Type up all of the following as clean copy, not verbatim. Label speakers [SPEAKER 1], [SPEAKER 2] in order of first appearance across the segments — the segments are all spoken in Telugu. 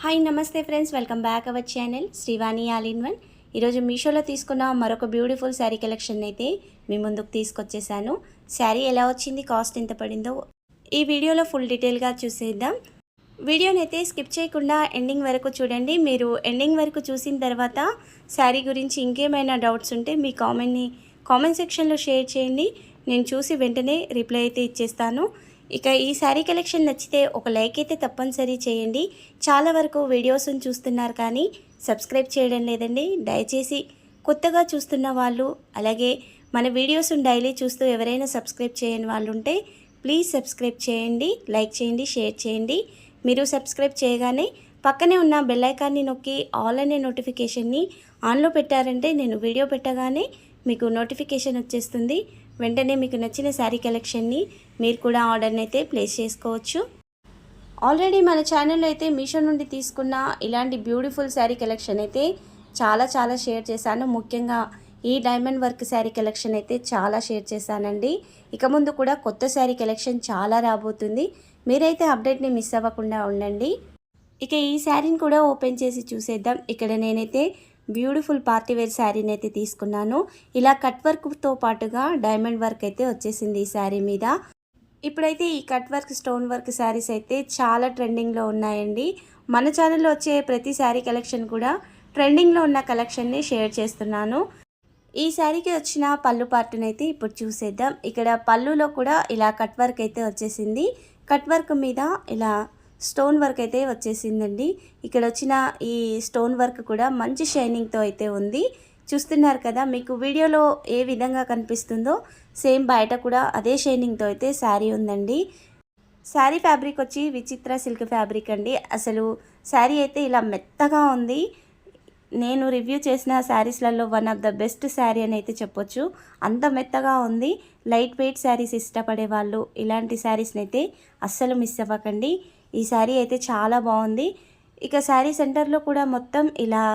[SPEAKER 1] హాయ్ నమస్తే friends, welcome back our channel Srivani all in one. ఈరోజు మీషోలో తీసుకున్న మరొక బ్యూటిఫుల్ శారీ కలెక్షన్ అయితే మీ ముందుకు తీసుకొచ్చేసాను. శారీ ఎలా వచ్చింది, కాస్ట్ ఎంత పడిందో ఈ వీడియోలో ఫుల్ డీటెయిల్గా చూసేద్దాం. వీడియోని అయితే స్కిప్ చేయకుండా ఎండింగ్ వరకు చూడండి. మీరు ఎండింగ్ వరకు చూసిన తర్వాత శారీ గురించి ఇంకేమైనా డౌట్స్ ఉంటే మీ కామెంట్ సెక్షన్లో షేర్ చేయండి. నేను చూసి వెంటనే రిప్లై అయితే ఇచ్చేస్తాను. ఇక ఈ శారీ కలెక్షన్ నచ్చితే ఒక లైక్ అయితే తప్పనిసరి చేయండి. చాలా వరకు వీడియోస్ని చూస్తున్నారు కానీ సబ్స్క్రైబ్ చేయడం లేదండి. దయచేసి కొత్తగా చూస్తున్న వాళ్ళు, అలాగే మన వీడియోస్ని డైలీ చూస్తూ ఎవరైనా సబ్స్క్రైబ్ చేయని వాళ్ళు ఉంటే ప్లీజ్ సబ్స్క్రైబ్ చేయండి, లైక్ చేయండి, షేర్ చేయండి. మీరు సబ్స్క్రైబ్ చేయగానే పక్కనే ఉన్న బెల్ ఐకాన్ని నొక్కి ఆల్ అనే నోటిఫికేషన్ని ఆన్లో పెట్టారంటే నేను వీడియో పెట్టగానే మీకు నోటిఫికేషన్ వచ్చేస్తుంది. వెంటనే మీకు నచ్చిన శారీ కలెక్షన్ని మీరు కూడా ఆర్డర్ని అయితే ప్లేస్ చేసుకోవచ్చు. ఆల్రెడీ మన ఛానల్లో అయితే మీషో నుండి తీసుకున్న ఇలాంటి బ్యూటిఫుల్ శారీ కలెక్షన్ అయితే చాలా షేర్ చేశాను. ముఖ్యంగా ఈ డైమండ్ వర్క్ శారీ కలెక్షన్ అయితే చాలా షేర్ చేశానండి. ఇక ముందు కూడా కొత్త శారీ కలెక్షన్ చాలా రాబోతుంది. మీరైతే అప్డేట్ని మిస్ అవ్వకుండా ఉండండి. ఇక ఈ శారీని కూడా ఓపెన్ చేసి చూసేద్దాం. ఇక్కడ నేనైతే బ్యూటిఫుల్ పార్టీవేర్ శారీని అయితే తీసుకున్నాను. ఇలా కట్ వర్క్తో పాటుగా డైమండ్ వర్క్ అయితే వచ్చేసింది ఈ శారీ మీద. ఇప్పుడైతే ఈ cut work, stone work saris అయితే చాలా ట్రెండింగ్లో ఉన్నాయండి. మన ఛానల్లో వచ్చే ప్రతి శారీ కలెక్షన్ కూడా ట్రెండింగ్లో ఉన్న కలెక్షన్ని షేర్ చేస్తున్నాను. ఈ శారీకి వచ్చిన పళ్ళు పార్ట్ని అయితే ఇప్పుడు చూసేద్దాం. ఇక్కడ పళ్ళులో కూడా ఇలా కట్ వర్క్ అయితే వచ్చేసింది. కట్ వర్క్ మీద ఇలా స్టోన్ వర్క్ అయితే వచ్చేసిందండి. ఇక్కడ వచ్చిన ఈ స్టోన్ వర్క్ కూడా మంచి షైనింగ్తో అయితే ఉంది. చూస్తున్నారు కదా, మీకు వీడియోలో ఏ విధంగా కనిపిస్తుందో సేమ్ బయట కూడా అదే షైనింగ్తో అయితే శారీ ఉందండి. శారీ ఫ్యాబ్రిక్ వచ్చి విచిత్ర సిల్క్ ఫ్యాబ్రిక్ అండి. అసలు శారీ అయితే ఇలా మెత్తగా ఉంది. నేను రివ్యూ చేసిన శారీస్లలో one of the best sari అని అయితే చెప్పొచ్చు. అంత మెత్తగా ఉంది. లైట్ వెయిట్ శారీస్ ఇష్టపడే వాళ్ళు ఇలాంటి శారీస్ని అయితే అస్సలు మిస్ అవ్వకండి. ఈ శారీ అయితే చాలా బాగుంది. ఇక శారీ సెంటర్లో కూడా మొత్తం ఇలా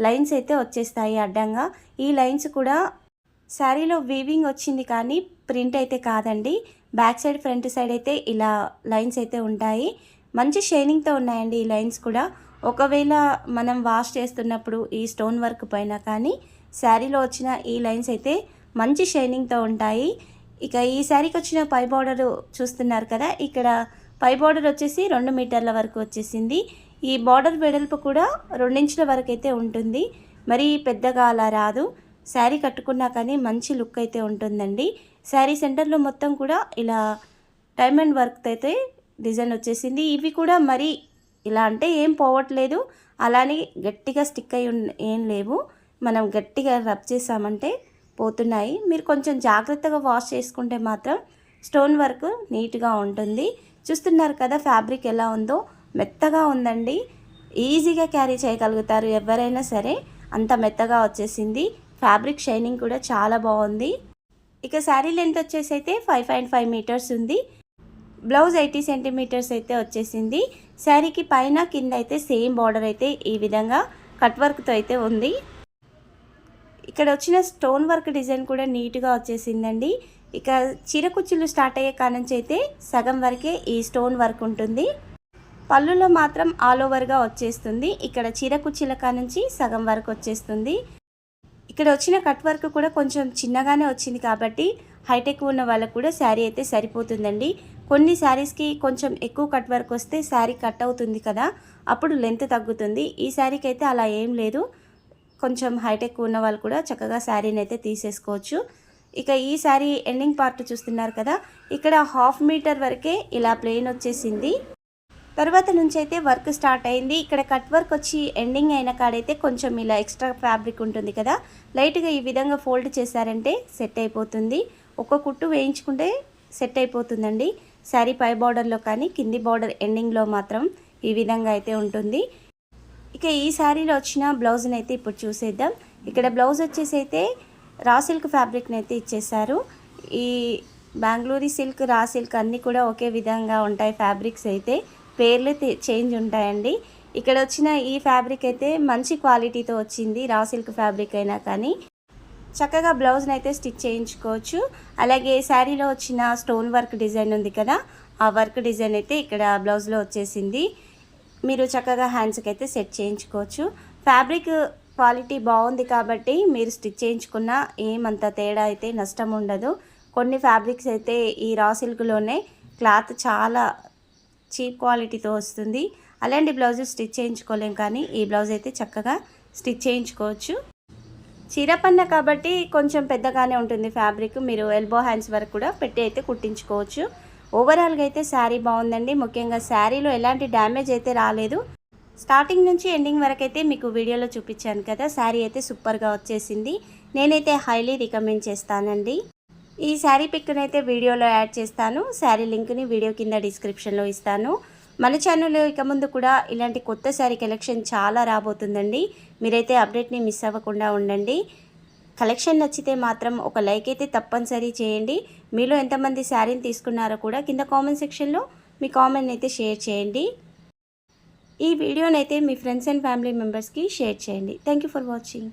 [SPEAKER 1] లైన్స్ అయితే వచ్చేస్తాయి అడ్డంగా. ఈ లైన్స్ కూడా శారీలో వీవింగ్ వచ్చింది కానీ ప్రింట్ అయితే కాదండి. బ్యాక్ సైడ్, ఫ్రంట్ సైడ్ అయితే ఇలా లైన్స్ అయితే ఉంటాయి. మంచి షైనింగ్తో ఉన్నాయండి ఈ లైన్స్ కూడా. ఒకవేళ మనం వాష్ చేస్తున్నప్పుడు ఈ స్టోన్ వర్క్ పైన కానీ శారీలో వచ్చిన ఈ లైన్స్ అయితే మంచి షైనింగ్తో ఉంటాయి. ఇక ఈ శారీకి వచ్చిన పై బార్డర్ చూస్తున్నారు కదా, ఇక్కడ పై బార్డర్ వచ్చేసి 2 మీటర్ల వరకు వచ్చేసింది. ఈ బార్డర్ వెడల్పు కూడా 2 ఇంచుల వరకు అయితే ఉంటుంది. మరి పెద్దగా అలా రాదు. శారీ కట్టుకున్నా కానీ మంచి లుక్ అయితే ఉంటుందండి. శారీ సెంటర్లో మొత్తం కూడా ఇలా డైమండ్ వర్క్ అయితే డిజైన్ వచ్చేసింది. ఇవి కూడా మరి ఇలా అంటే ఏం పోవట్లేదు, అలానే గట్టిగా స్టిక్ అయి ఏం లేవు. మనం గట్టిగా రబ్ చేసామంటే పోతున్నాయి. మీరు కొంచెం జాగ్రత్తగా వాష్ చేసుకుంటే మాత్రం స్టోన్ వర్క్ నీట్గా ఉంటుంది. చూస్తున్నారు కదా ఫ్యాబ్రిక్ ఎలా ఉందో, మెత్తగా ఉందండి. ఈజీగా క్యారీ చేయగలుగుతారు ఎవరైనా సరే, అంత మెత్తగా వచ్చేసింది. ఫ్యాబ్రిక్ షైనింగ్ కూడా చాలా బాగుంది. ఇక శారీ లెంత్ వచ్చేసి అయితే 5.5 మీటర్స్ ఉంది. బ్లౌజ్ 80 సెంటీమీటర్స్ అయితే వచ్చేసింది. శారీకి పైన కింద అయితే సేమ్ బార్డర్ అయితే ఈ విధంగా కట్ వర్క్తో అయితే ఉంది. ఇక్కడ వచ్చిన స్టోన్ వర్క్ డిజైన్ కూడా నీట్గా వచ్చేసిందండి. ఇక చీర కుచ్చులు స్టార్ట్ అయ్యే కానుంచి అయితే సగం వరకే ఈ స్టోన్ వర్క్ ఉంటుంది. పళ్ళులో మాత్రం ఆల్ ఓవర్గా వచ్చేస్తుంది. ఇక్కడ చీర కుచ్చుల కానుంచి సగం వరకు వచ్చేస్తుంది. ఇక్కడ వచ్చిన కట్ వర్క్ కూడా కొంచెం చిన్నగానే వచ్చింది కాబట్టి హైట్ ఎక్కువ ఉన్న వాళ్ళకు కూడా శారీ అయితే సరిపోతుందండి. కొన్ని శారీస్కి కొంచెం ఎక్కువ కట్ వర్క్ వస్తే శారీ కట్ అవుతుంది కదా, అప్పుడు లెంత్ తగ్గుతుంది. ఈ శారీకి అయితే అలా ఏం లేదు. కొంచెం హైట్ ఎక్కువ ఉన్న వాళ్ళు కూడా చక్కగా శారీని అయితే తీసేసుకోవచ్చు. ఇక ఈ శారీ ఎండింగ్ పార్ట్ చూస్తున్నారు కదా, ఇక్కడ 1/2 మీటర్ వరకే ఇలా ప్లెయిన్ వచ్చేసింది. తర్వాత నుంచి అయితే వర్క్ స్టార్ట్ అయింది. ఇక్కడ కట్ వర్క్ వచ్చి ఎండింగ్ అయిన కాడైతే కొంచెం ఇలా ఎక్స్ట్రా ఫ్యాబ్రిక్ ఉంటుంది కదా, లైట్గా ఈ విధంగా ఫోల్డ్ చేశారంటే సెట్ అయిపోతుంది. ఒక కుట్టు వేయించుకుంటే సెట్ అయిపోతుందండి. శారీ పై బార్డర్లో కానీ కింది బార్డర్ ఎండింగ్లో మాత్రం ఈ విధంగా అయితే ఉంటుంది. ఇక ఈ శారీలో వచ్చిన బ్లౌజ్ని అయితే ఇప్పుడు చూసేద్దాం. ఇక్కడ బ్లౌజ్ వచ్చేసి అయితే రా సిల్క్ ఫ్యాబ్రిక్ని అయితే ఇచ్చేసారు. ఈ బెంగళూరు సిల్క్, రా సిల్క్ అన్నీ కూడా ఒకే విధంగా ఉంటాయి. ఫ్యాబ్రిక్స్ అయితే పేర్లు చేంజ్ ఉంటాయండి. ఇక్కడ వచ్చిన ఈ ఫ్యాబ్రిక్ అయితే మంచి క్వాలిటీతో వచ్చింది. రా సిల్క్ ఫ్యాబ్రిక్ అయినా కానీ చక్కగా బ్లౌజ్ని అయితే స్టిచ్ చేయించుకోవచ్చు. అలాగే శారీలో వచ్చిన స్టోన్ వర్క్ డిజైన్ ఉంది కదా, ఆ వర్క్ డిజైన్ అయితే ఇక్కడ బ్లౌజ్లో వచ్చేసింది. మీరు చక్కగా హ్యాండ్స్కి అయితే సెట్ చేయించుకోవచ్చు. ఫ్యాబ్రిక్ క్వాలిటీ బాగుంది కాబట్టి మీరు స్టిచ్ చేయించుకున్న ఏమంత తేడా అయితే నష్టం ఉండదు. కొన్ని ఫ్యాబ్రిక్స్ అయితే ఈ రా సిల్క్లోనే క్లాత్ చాలా చీప్ క్వాలిటీతో వస్తుంది. అలాంటి బ్లౌజెస్ స్టిచ్ చేయించుకోలేం, కానీ ఈ బ్లౌజ్ అయితే చక్కగా స్టిచ్ చేయించుకోవచ్చు. చీరపన్న కాబట్టి కొంచెం పెద్దగానే ఉంటుంది ఫ్యాబ్రిక్. మీరు ఎల్బో హ్యాండ్స్ వరకు కూడా పెట్టి అయితే కుట్టించుకోవచ్చు. ఓవరాల్గా అయితే శారీ బాగుందండి. ముఖ్యంగా శారీలో ఎలాంటి డ్యామేజ్ అయితే రాలేదు. స్టార్టింగ్ నుంచి ఎండింగ్ వరకు అయితే మీకు వీడియోలో చూపించాను కదా, శారీ అయితే సూపర్గా వచ్చేసింది. నేనైతే హైలీ రికమెండ్ చేస్తానండి. ఈ శారీ పిక్ని అయితే వీడియోలో యాడ్ చేస్తాను. శారీ లింక్ని వీడియో కింద డిస్క్రిప్షన్లో ఇస్తాను. మన ఛానల్లో ఇక ముందు కూడా ఇలాంటి కొత్త శారీ కలెక్షన్ చాలా రాబోతుందండి. మీరైతే అప్డేట్ని మిస్ అవ్వకుండా ఉండండి. కలెక్షన్ నచ్చితే మాత్రం ఒక లైక్ అయితే తప్పనిసరి చేయండి. మీలో ఎంతమంది శారీని తీసుకున్నారో కూడా కింద కామెంట్ సెక్షన్లో మీ కామెంట్ అయితే షేర్ చేయండి. ఈ వీడియోనైతే మీ ఫ్రెండ్స్ అండ్ ఫ్యామిలీ మెంబర్స్కి షేర్ చేయండి. Thank you for watching.